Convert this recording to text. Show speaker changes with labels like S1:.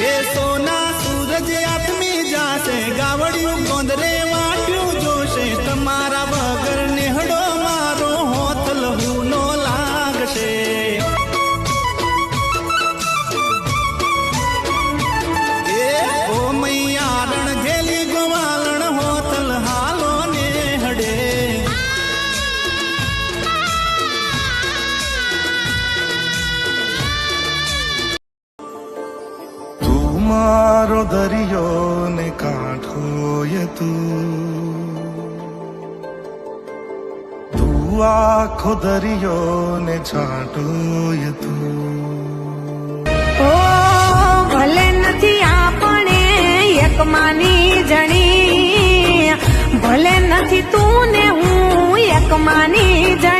S1: એ સોના સૂરજ આથમી જાશે, ગાવડિયું ગોંદરે વાટ્યું જોશે, તમારા વગર નેહડો મારો હોથ લહુનો લાગશે. એ ઓ મૈયા રણ ઘેલી ગોવાલણ હોથલ હાલો નેહડે.
S2: મારો દરિયો ને કાંઠો તું આખો દરિયો ને છાંટો તું.
S3: ઓ ભલે નથી આપણે એક માની જણી, ભલે નથી તું ને હું એક માની જણી.